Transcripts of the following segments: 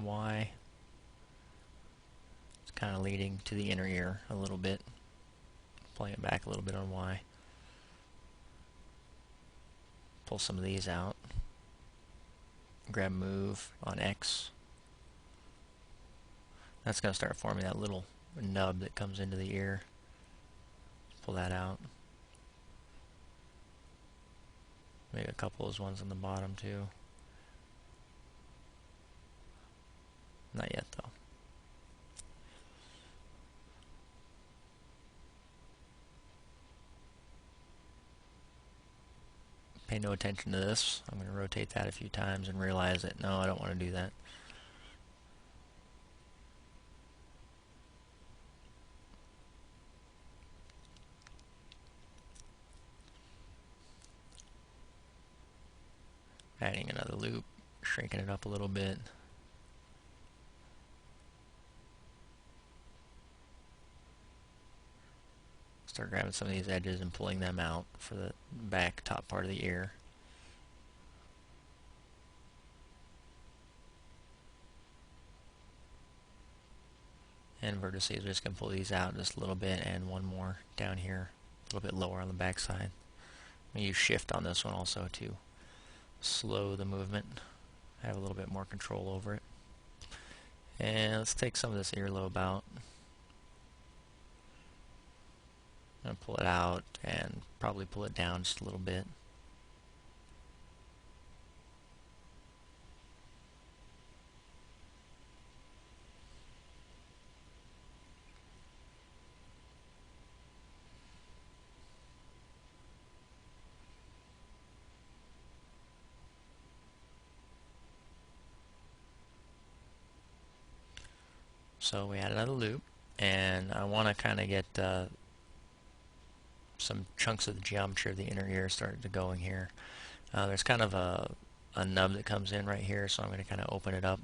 Y. It's kind of leading to the inner ear a little bit. Pulling it back a little bit on Y. Pull some of these out. Grab move on X. That's going to start forming that little nub that comes into the ear. Pull that out. Maybe a couple of those ones on the bottom too. Not yet though. Pay no attention to this. I'm going to rotate that a few times and realize that no, I don't want to do that. Adding another loop, shrinking it up a little bit. Start grabbing some of these edges and pulling them out for the back top part of the ear. And vertices, we're just going to pull these out just a little bit, and one more down here, a little bit lower on the back side. I'm going to use shift on this one also to slow the movement, have a little bit more control over it. And let's take some of this earlobe out. I'm going to pull it out and probably pull it down just a little bit. So we add another loop, and I want to kind of get some chunks of the geometry of the inner ear started to going here. There's kind of a nub that comes in right here, so I'm going to kind of open it up,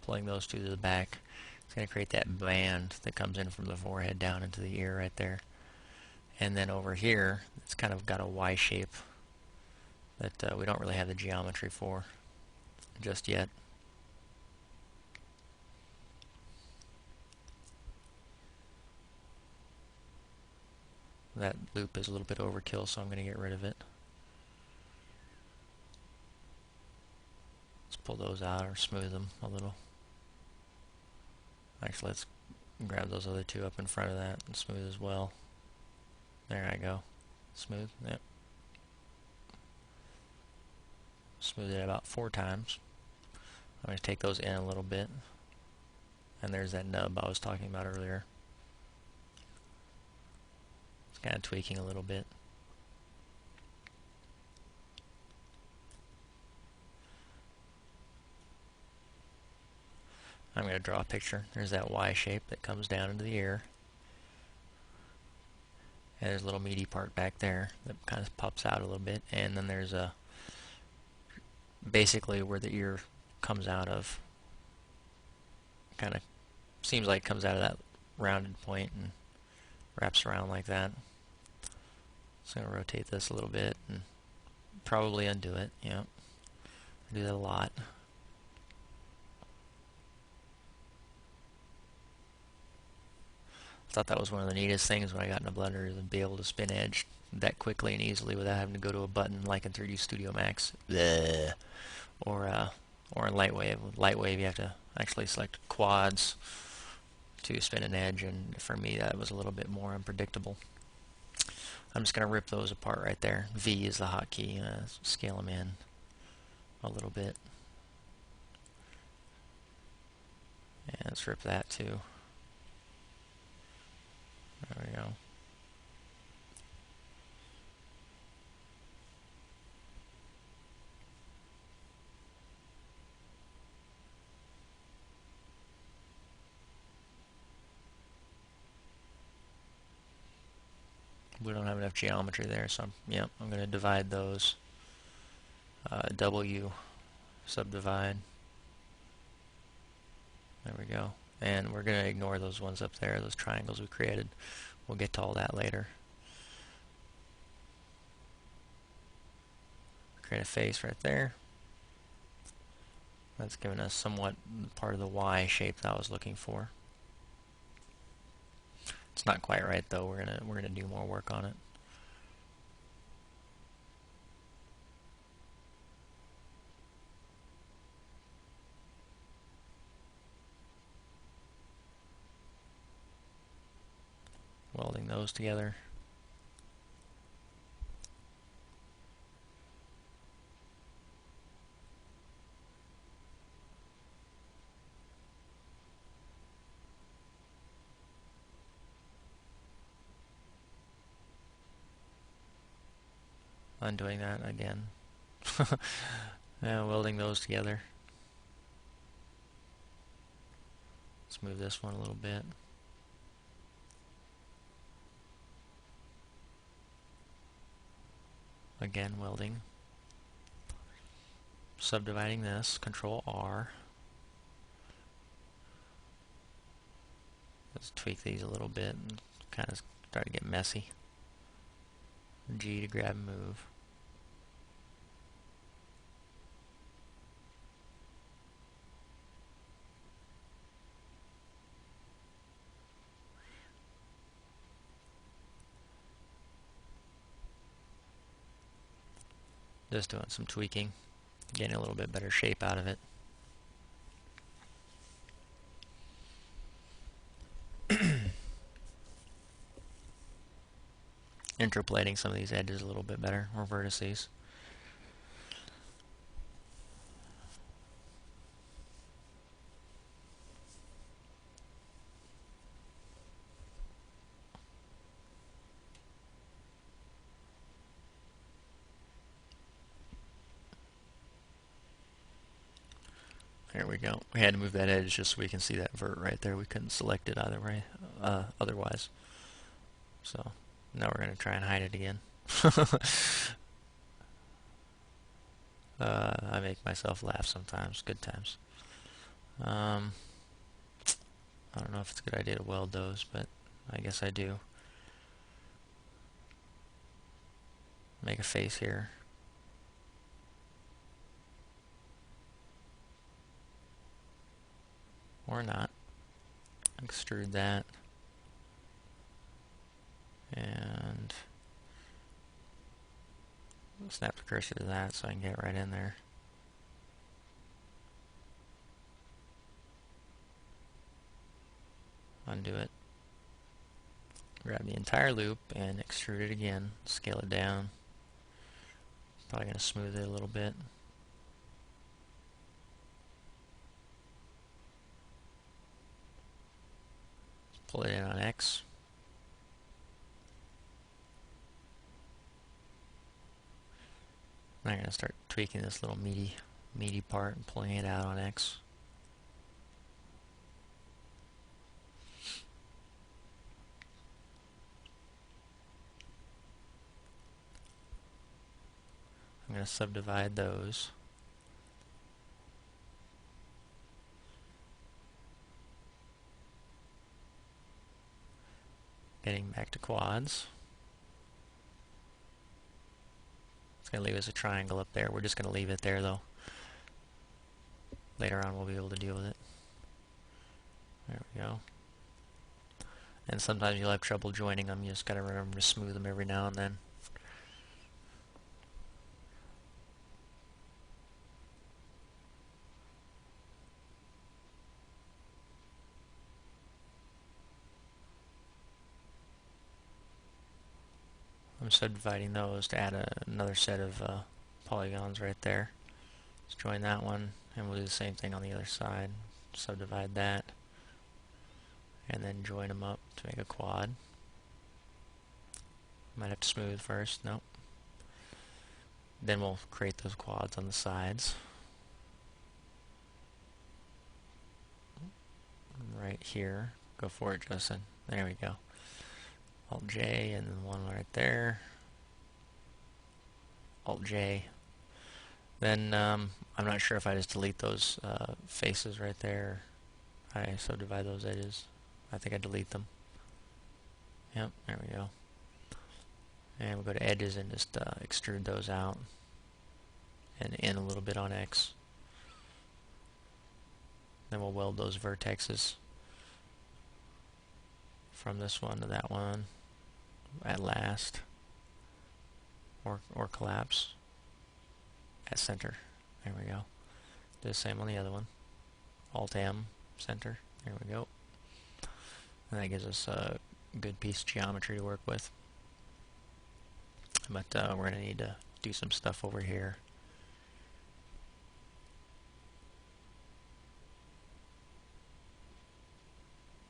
pulling those two to the back. It's going to create that band that comes in from the forehead down into the ear right there. And then over here, it's kind of got a Y shape that we don't really have the geometry for just yet. That loop is a little bit overkill, so I'm going to get rid of it. Let's pull those out or smooth them a little. Actually, let's grab those other two up in front of that and smooth as well. There I go. Smooth. Yep. Smooth it about 4 times. I'm going to take those in a little bit. And there's that nub I was talking about earlier. It's kind of tweaking a little bit. I'm going to draw a picture. There's that Y shape that comes down into the ear. And there's a little meaty part back there that kind of pops out a little bit. And then there's a basically where the ear comes out of. Kind of seems like it comes out of that rounded point and wraps around like that. So I'm going to rotate this a little bit and probably undo it. Yeah, I do that a lot. I thought that was one of the neatest things when I got in a Blender, is to be able to spin edge that quickly and easily without having to go to a button like in 3D Studio Max. Bleh. Or in Lightwave. With Lightwave, you have to actually select quads to spin an edge, and for me that was a little bit more unpredictable. I'm just going to rip those apart right there. V is the hotkey. Scale them in a little bit. And let's rip that too. There we go. We don't have enough geometry there, so I'm going to divide those. W, subdivide. There we go. And we're going to ignore those ones up there, those triangles we created. We'll get to all that later. Create a face right there. That's giving us somewhat part of the Y shape that I was looking for. It's not quite right though. We're gonna do more work on it. Welding those together. Undoing that again. Welding those together. Let's move this one a little bit. Again, welding. Subdividing this, Control R. Let's tweak these a little bit and kind of start to get messy. G to grab and move. Just doing some tweaking, getting a little bit better shape out of it. Interpolating some of these edges a little bit better, or vertices. There we go. We had to move that edge just so we can see that vert right there. We couldn't select it either way, otherwise. So now we're going to try and hide it again. I make myself laugh sometimes. Good times. I don't know if it's a good idea to weld those, but I guess I do. Make a face here. Or not. Extrude that. And snap the cursor to that so I can get right in there. Undo it. Grab the entire loop and extrude it again. Scale it down. Probably going to smooth it a little bit. Pull it in on X. I'm going to start tweaking this little meaty part and pulling it out on X. I'm going to subdivide those. Getting back to quads. It's going to leave us a triangle up there. We're just going to leave it there though. Later on we'll be able to deal with it. There we go. And sometimes you'll have trouble joining them. You just got to remember to smooth them every now and then. I'm subdividing those to add another set of polygons right there. Let's join that one, and we'll do the same thing on the other side. Subdivide that, and then join them up to make a quad. Might have to smooth first. Nope. Then we'll create those quads on the sides. Right here. Go for it, Justin. There we go. Alt J, and then one right there. Alt J. Then I'm not sure if I just delete those faces right there. I subdivide those edges. I think I delete them. Yep, there we go. And we'll go to edges and just extrude those out. And in a little bit on X. Then we'll weld those vertexes from this one to that one at last, or collapse at center. There we go. Do the same on the other one. Alt-M, center. There we go. And that gives us a good piece of geometry to work with. But we're going to need to do some stuff over here.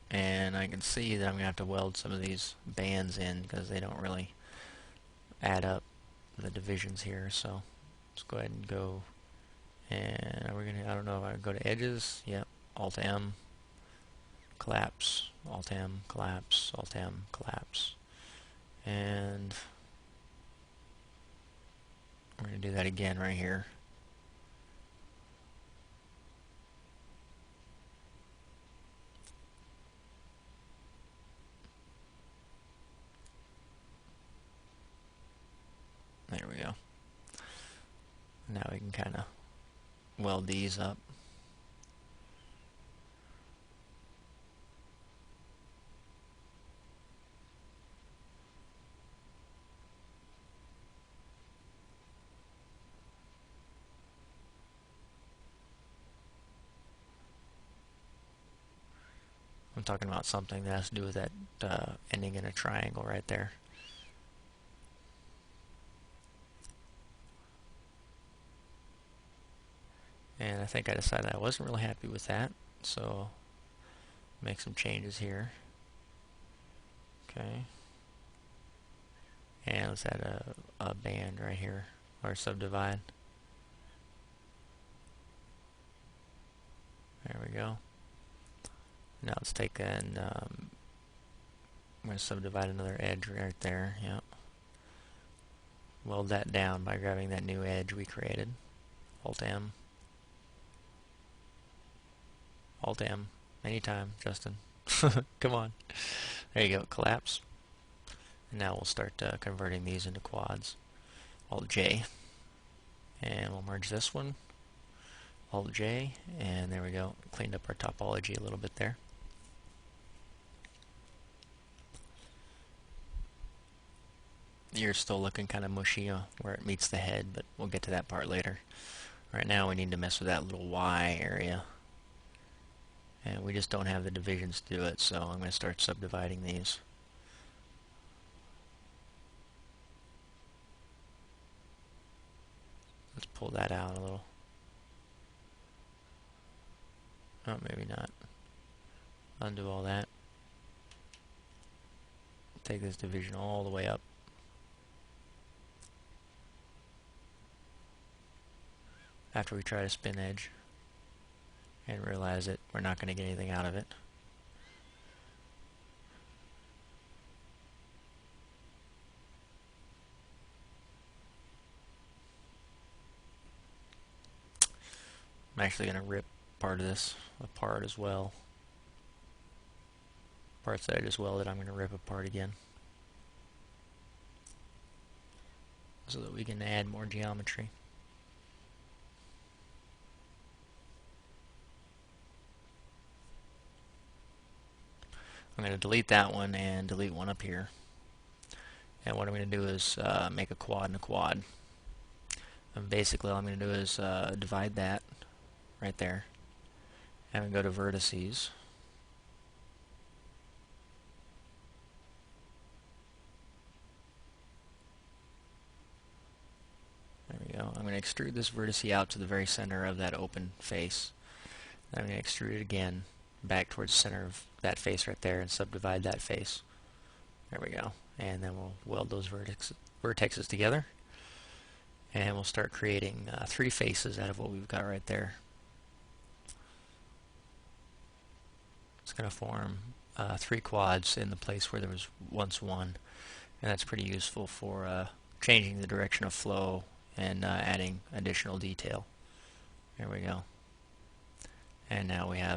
And I can see that I'm going to have to weld some of these bands in because they don't really add up the divisions here. So let's go ahead and go. And we're going to, I don't know if I go to edges. Yep. Alt-M, collapse, Alt-M, collapse, Alt-M, collapse. And we're going to do that again right here. There we go. Now we can kind of weld these up. I'm talking about something that has to do with that ending in a triangle right there. And I think I decided I wasn't really happy with that, so make some changes here. Okay. And let's add a band right here, or subdivide. There we go. Now let's take and I'm going to subdivide another edge right there. Yep. Weld that down by grabbing that new edge we created. Alt-M. Alt-M. Anytime, Justin. Come on. There you go. Collapse. And now we'll start converting these into quads. Alt-J. And we'll merge this one. Alt-J. And there we go. Cleaned up our topology a little bit there. Ear's still looking kind of mushy where it meets the head, but we'll get to that part later. Right now we need to mess with that little Y area. And we just don't have the divisions to do it, so I'm going to start subdividing these. Let's pull that out a little. Oh, maybe not. Undo all that. Take this division all the way up. After we try to spin edge and realize that we're not going to get anything out of it. I'm actually going to rip part of this apart as well. Parts that I just welded, I'm going to rip apart again, so that we can add more geometry. I'm going to delete that one and delete one up here. And what I'm going to do is make a quad and a quad. And basically all I'm going to do is divide that right there. And we go to vertices. There we go. I'm going to extrude this vertice out to the very center of that open face. Then I'm going to extrude it again back towards the center of that face right there and subdivide that face. There we go. And then we'll weld those vertexes together. And we'll start creating 3 faces out of what we've got right there. It's going to form 3 quads in the place where there was once one. And that's pretty useful for changing the direction of flow and adding additional detail. There we go. And now we have